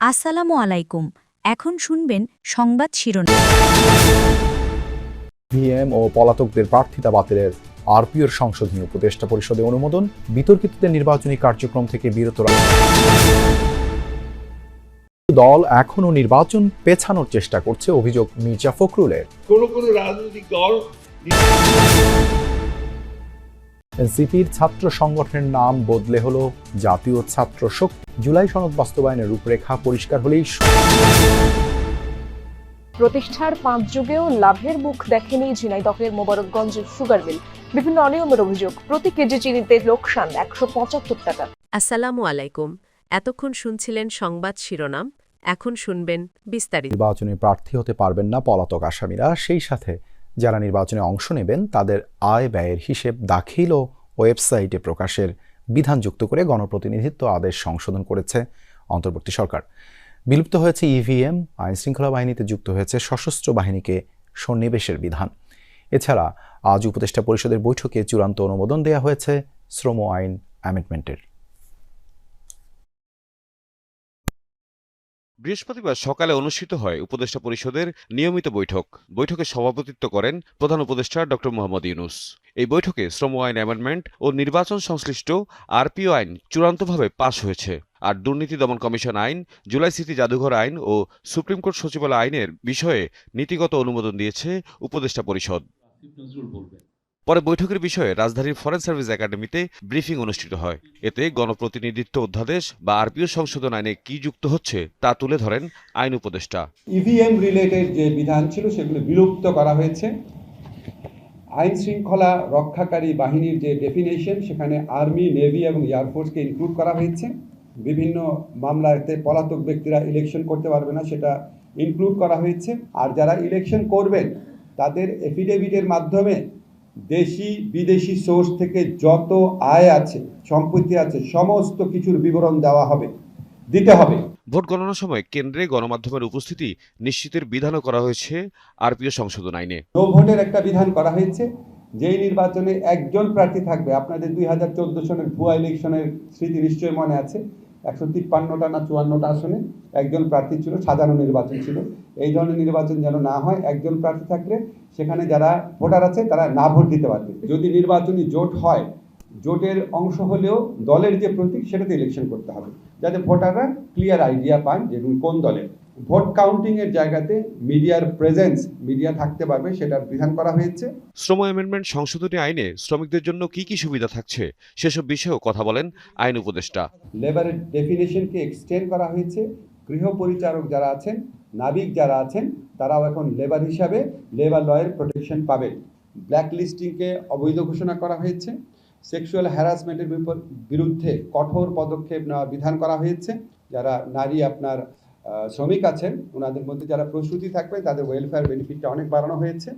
আসসালামু আলাইকুম। এখন শুনবেন সংবাদ শিরোনাম। ইভিএম ও পলাতকদের প্রার্থিতা বাতিলের আরপিওর সংশোধনী উপদেষ্টা পরিষদে অনুমোদন, বিতর্কিতদের নির্বাচনী কার্যক্রম থেকে বিরত রাখা। দল এখনও নির্বাচন পেছানোর চেষ্টা করছে, অভিযোগ মির্জা ফখরুলের। কোন রাজনৈতিক দল এনসিপির ছাত্র সংগঠনের নাম বদলে হলো জাতীয় ছাত্র শক্তি। জুলাই সনদ বাস্তবায়নের রূপরেখা পরিষ্কার হলেই প্রতিষ্ঠার 5 যুগেও লাভের মুখ দেখেনি ঝিনাইদহের মোবারকগঞ্জ সুগার মিল। বিভিন্ন অনিয়মের অভিযোগ, প্রতি কেজি চিনিতে লোকসান 175 টাকা। আসসালামু আলাইকুম। এতক্ষণ শুনছিলেন সংবাদ শিরোনাম, এখন শুনবেন বিস্তারিত। নির্বাচনে প্রার্থী হতে পারবেন না পলাতক আসামিরা, সেই সাথে যারা নির্বাচনে অংশ নেবেন তাদের আয় ব্যয়ের হিসেব দাখিল ও ওয়েবসাইটে প্রকাশের বিধান যুক্ত করে গণপ্রতিনিধিত্ব আদেশ সংশোধন করেছে অন্তর্বর্তী সরকার। বিলুপ্ত হয়েছে ইভিএম, আইনশৃঙ্খলা বাহিনীতে যুক্ত হয়েছে সশস্ত্র বাহিনীকে সন্নিবেশের বিধান। এছাড়া আজ উপদেষ্টা পরিষদের বৈঠকে চূড়ান্ত অনুমোদন দেওয়া হয়েছে শ্রম আইন অ্যামেন্ডমেন্টের। বৃহস্পতিবার সকালে অনুষ্ঠিত হয় উপদেষ্টা পরিষদের নিয়মিত বৈঠকে সভাপতিত্ব করেন প্রধান উপদেষ্টা ড মোহাম্মদ ইউনূস। এই বৈঠকে শ্রম আইন অ্যামেন্ডমেন্ট ও নির্বাচন সংশ্লিষ্ট আরপিও আইন চূড়ান্তভাবে পাশ হয়েছে। আর দুর্নীতি দমন কমিশন আইন, জুলাই স্মৃতি জাদুঘর আইন ও সুপ্রিম কোর্ট সচিবালয় আইনের বিষয়ে নীতিগত অনুমোদন দিয়েছে উপদেষ্টা পরিষদ। পরে বৈঠকের বিষয়ে রাজধানীর ফরেন সার্ভিস একাডেমিতে ব্রিফিং অনুষ্ঠিত হয়। এতে গণপ্রতিনিধিত্ব অধ্যাদেশ বা আরপিও সংশোধন আইনে কি যুক্ত হচ্ছে তা তুলে ধরেন আইন উপদেষ্টা। ইভিএম রিলেটেড যে বিধান ছিল সেগুলো বিলুপ্ত করা হয়েছে। আইন শৃঙ্খলা রক্ষাকারী বাহিনীর যে ডেফিনেশন, সেখানে আর্মি, নেভি এবং এয়ারফোর্সকে ইনক্লুড করা হয়েছে। বিভিন্ন মামলাতে পলাতক ব্যক্তিরা ইলেকশন করতে পারবে না, সেটা ইনক্লুড করা হয়েছে। আর যারা ইলেকশন করবেন তাদের এফিডেভিটের মাধ্যমে দেশি বিদেশি সোর্স থেকে যত আয় আছে, সম্পত্তি আছে, সমস্ত কিছুর বিবরণ দিতে হবে। ভোট গণনার সময় কেন্দ্রে গণমাধ্যমের উপস্থিতি নিশ্চিতের বিধানও করা হয়েছে আরপিও সংশোধন আইনে। নো ভোটের একটা বিধান করা হয়েছে। যেই নির্বাচনে একজন প্রার্থী থাকবে, আপনাদের 2014 সনের ভুয়া ইলেকশনের স্মৃতি নিশ্চয় মনে আছে, 153টা না 54টা আসনে একজন প্রার্থী ছিল, সাধারণ নির্বাচন ছিল। এই ধরনের নির্বাচন যেন না হয়। একজন প্রার্থী থাকলে সেখানে যারা ভোটার আছে তারা না ভোট দিতে পারবে। যদি নির্বাচনী জোট হয়, জোটের অংশ হলেও দলের যে প্রতীক সেটাতে ইলেকশন করতে হবে, যাতে ভোটাররা ক্লিয়ার আইডিয়া পান যে কোন দলের। ভোট কাউন্টিং এর জায়গাতে মিডিয়ার প্রেজেন্স, মিডিয়া থাকতে পারবে, সেটার বিধান করা হয়েছে। শ্রম অ্যামেন্ডমেন্ট সংশোধনী আইনে শ্রমিকদের জন্য কি কি সুবিধা থাকছে সেসব বিষয়েও কথা বলেন আইন উপদেষ্টা। লেবারের ডেফিনেশনকে এক্সটেন্ড করা হয়েছে। গৃহ পরিচারক যারা আছেন, নাবিক যারা আছেন, তারাও এখন লেবার হিসাবে লেবার লয়ের প্রোটেকশন পাবেন। ব্ল্যাক লিস্টিংকে অবৈধ ঘোষণা করা হয়েছে। সেক্সুয়াল হ্যারাসমেন্টের বিরুদ্ধে কঠোর পদক্ষেপ নেওয়ার বিধান করা হয়েছে। যারা নারী আপনার শ্রমিক আছেন, ওনাদের মধ্যে যারা প্রসূতি থাকবে তাদের ওয়েলফেয়ার বেনিফিটটা অনেক বাড়ানো হয়েছে।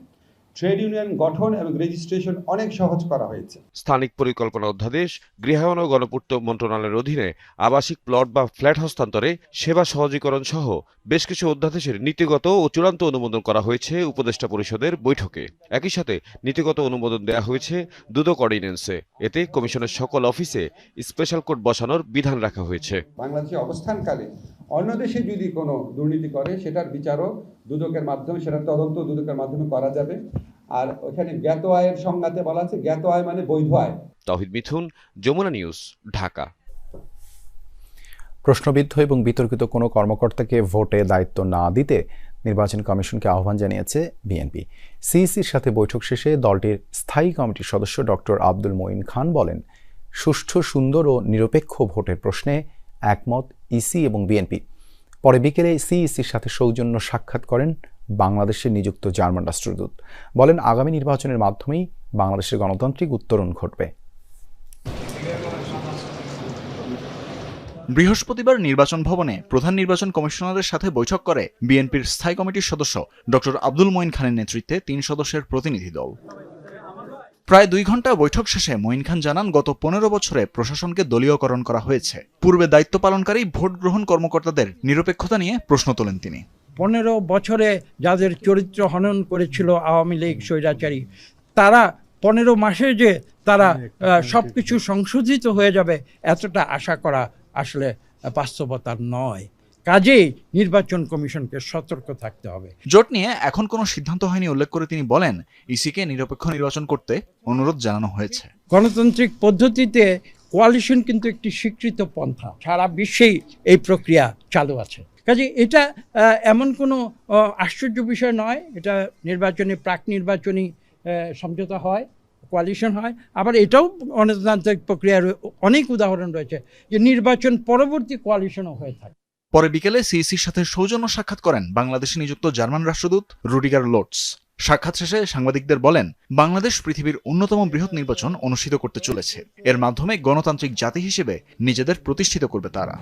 ট্রেড ইউনিয়ন গঠন এবং রেজিস্ট্রেশন অনেক সহজ করা হয়েছে। স্থানিক পরিকল্পনা অধ্যাদেশ, গৃহায়ন ও গণপূর্ত মন্ত্রণালয়ের অধীনে আবাসিক প্লট বা ফ্ল্যাট হস্তান্তরে সেবা সহজীকরণ সহ বেশ কিছু অধ্যাদেশের নীতিগত ও চূড়ান্ত অনুমোদন করা হয়েছে উপদেষ্টা পরিষদের বৈঠকে। একই সাথে নীতিগত অনুমোদন দেওয়া হয়েছে দুদক অর্ডিন্যান্সে। এতে কমিশনের সকল অফিসে স্পেশাল কোর্ট বসানোর বিধান রাখা হয়েছে। বাংলাদেশে অবস্থানকালে অন্য দেশে যদি কোনো দুর্নীতি করে সেটার বিচারও দুদকের মাধ্যমে, সেটার তদন্ত দুদকের মাধ্যমে করা যাবে। আর ওখানে জ্ঞাত আয়ের সংজ্ঞাতে বলা আছে, জ্ঞাত আয় মানে বৈধ আয়। তাওহিদ মিথুন, যমুনা নিউজ, ঢাকা। প্রশ্নবিদ্ধ এবং বিতর্কিত কোনো কর্মকর্তাকে ভোটে দায়িত্ব না দিতে নির্বাচন কমিশনকে আহ্বান জানিয়েছে বিএনপি। সিইসির সাথে বৈঠক শেষে দলটির স্থায়ী কমিটির সদস্য ডক্টর আব্দুল মঈন খান বলেন, সুষ্ঠু, সুন্দর ও নিরপেক্ষ ভোটের প্রশ্নে একমত ইসি এবং বিএনপি। পরে বিকেলে সিইসির সাথে সৌজন্য সাক্ষাৎ করেন বাংলাদেশে নিযুক্ত জার্মান রাষ্ট্রদূত। বলেন, আগামী নির্বাচনের মাধ্যমেই বাংলাদেশের গণতান্ত্রিক উত্তরণ ঘটবে। বৃহস্পতিবার নির্বাচন ভবনে প্রধান নির্বাচন কমিশনারের সাথে বৈঠক করে বিএনপির স্থায়ী কমিটির সদস্য ডক্টর আব্দুল মঈন খানের নেতৃত্বে 3 সদস্যের প্রতিনিধি দল। প্রায় 2 ঘন্টা বৈঠক শেষে মঈন খান জানান, গত 15 বছরে প্রশাসনকে দলীয়করণ করা হয়েছে। পূর্বে দায়িত্ব পালনকারী ভোট গ্রহণ কর্মকর্তাদের নিরপেক্ষতা নিয়ে প্রশ্ন তোলেন তিনি। 15 বছরে যাদের চরিত্র হনন করেছিল আওয়ামী লীগ স্বৈরাচারী, তারা 15 মাসে যে তারা সবকিছু সংশোধিত হয়ে যাবে, এতটা আশা করা আসলে বাস্তবতা নয়। কাজেই নির্বাচন কমিশনকে সতর্ক থাকতে হবে। জোট নিয়ে এখন কোনো সিদ্ধান্ত হয়নি উল্লেখ করে তিনি বলেন, ইসিকে নিরপেক্ষ নির্বাচন করতে অনুরোধ জানানো হয়েছে। গণতান্ত্রিক পদ্ধতিতে কোয়ালিশন কিন্তু একটি স্বীকৃত পন্থা, সারা বিশ্বেই এই প্রক্রিয়া চালু আছে। কাজে এটা এমন কোনো আশ্চর্য বিষয় নয়। এটা নির্বাচনী প্রাক নির্বাচনী সমঝোতা হয়, কোয়ালিশন হয়। আবার এটাও গণতান্ত্রিক প্রক্রিয়ার অনেক উদাহরণ রয়েছে যে নির্বাচন পরবর্তী কোয়ালিশনও হয়ে থাকে। পরে বিকেলে সিইসির সাথে সৌজন্য সাক্ষাৎ করেন বাংলাদেশে নিযুক্ত জার্মান রাষ্ট্রদূত রুডিগার লোটস। সাক্ষাৎ শেষে সাংবাদিকদের বলেন, বাংলাদেশ পৃথিবীর অন্যতম বৃহৎ নির্বাচন অনুষ্ঠিত করতে চলেছে। এর মাধ্যমে গণতান্ত্রিক জাতি হিসেবে নিজেদের প্রতিষ্ঠিত করবে তারা।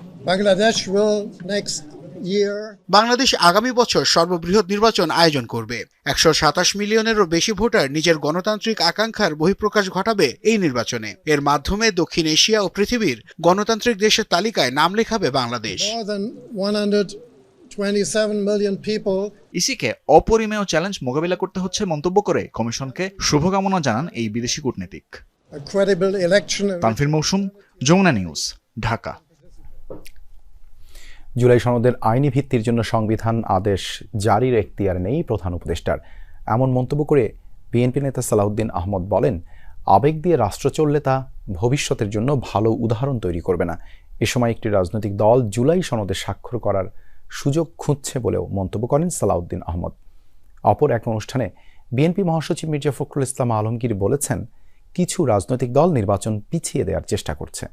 বাংলাদেশ আগামী বছর সর্ববৃহৎ নির্বাচন আয়োজন করবে। 127 মিলিয়নেরও বেশি ভোটার নিজের গণতান্ত্রিক আকাঙ্ক্ষার বহিঃপ্রকাশ ঘটাবে এই নির্বাচনে। এর মাধ্যমে দক্ষিণ এশিয়া ও পৃথিবীর গণতান্ত্রিক দেশের তালিকায় নাম লেখাবে বাংলাদেশ। ইসিকে অপরিমেয় চ্যালেঞ্জ মোকাবিলা করতে হচ্ছে মন্তব্য করে কমিশনকে শুভকামনা জানান এই বিদেশি কূটনীতিক। তানফির মৌসুম, যমুনা নিউজ, ঢাকা। জুলাই সনদের আইনি ভিত্তির জন্য সংবিধান আদেশ জারির এখতিয়ার নেই প্রধান উপদেষ্টার, এমন মন্তব্য করে বিএনপি নেতা সালাউদ্দিন আহমদ বলেন, আবেগ দিয়ে রাষ্ট্র চললে তা ভবিষ্যতের জন্য ভালো উদাহরণ তৈরি করবে না। এ সময় একটি রাজনৈতিক দল জুলাই সনদে স্বাক্ষর করার সুযোগ খুঁজছে বলেও মন্তব্য করেন সালাউদ্দিন আহমদ। অপর এক অনুষ্ঠানে বিএনপি মহাসচিব মির্জা ফখরুল ইসলাম আলমগীর বলেছেন, কিছু রাজনৈতিক দল নির্বাচন পিছিয়ে দেওয়ার চেষ্টা করছে।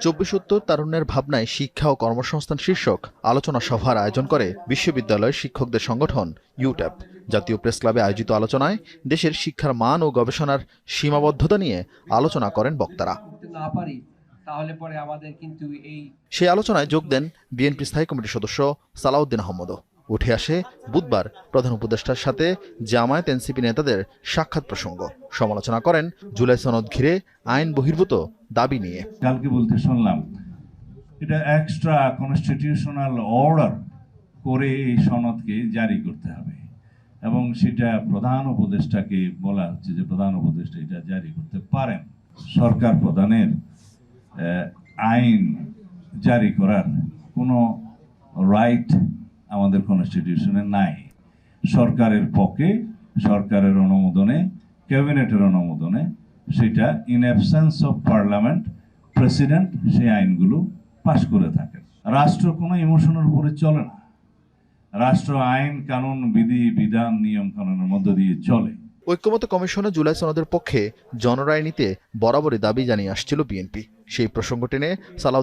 24 তারুণ্যের ভাবনায় শিক্ষা ও কর্মসংস্থান শীর্ষক আলোচনা সভার আয়োজন করে বিশ্ববিদ্যালয়ের শিক্ষকদের সংগঠন ইউট্যাপ। জাতীয় প্রেস ক্লাবে আয়োজিত আলোচনায় দেশের শিক্ষার মান ও গবেষণার সীমাবদ্ধতা নিয়ে আলোচনা করেন বক্তারা। সেই আলোচনায় যোগ দেন বিএনপি স্থায়ী কমিটির সদস্য সালাউদ্দিন আহমদও। উঠে আসে বুধবার প্রধান উপদেষ্টার সাথে জামায়াত এনসিপি নেতাদের সাক্ষাৎ প্রসঙ্গ। সমালোচনা করেন জুলাই সনদ ঘিরে আইন বহির্ভূত দাবি নিয়ে। কালকে বলতে শুনলাম এটা এক্সট্রা কনস্টিটিউশনাল অর্ডার করে এই সনদকে জারি করতে হবে এবং সেটা প্রধান উপদেষ্টাকে বলা হচ্ছে যে প্রধান উপদেষ্টা এটা জারি করতে পারেন। সরকার প্রধানের আইন জারি করার কোনো রাইট আমাদের কনস্টিটিউশনে নাই। সরকারের পক্ষে, সরকারের অনুমোদনে, ক্যাবিনেটের অনুমোদনে, সেটা in absence of parliament president সেই আইনগুলো পাশ করে থাকেন। রাষ্ট্র কোনো ইমোশনের উপরে চলে না। রাষ্ট্র আইন কানুন বিধি বিধান নিয়ম কানুনের মধ্য দিয়ে চলে। ঐক্যমত্য কমিশনে জুলাই সনদের পক্ষে জনরায় নিতে বরাবরই দাবি জানিয়ে আসছিল বিএনপি। সেই প্রসঙ্গ টেনে সালাউদ্দিন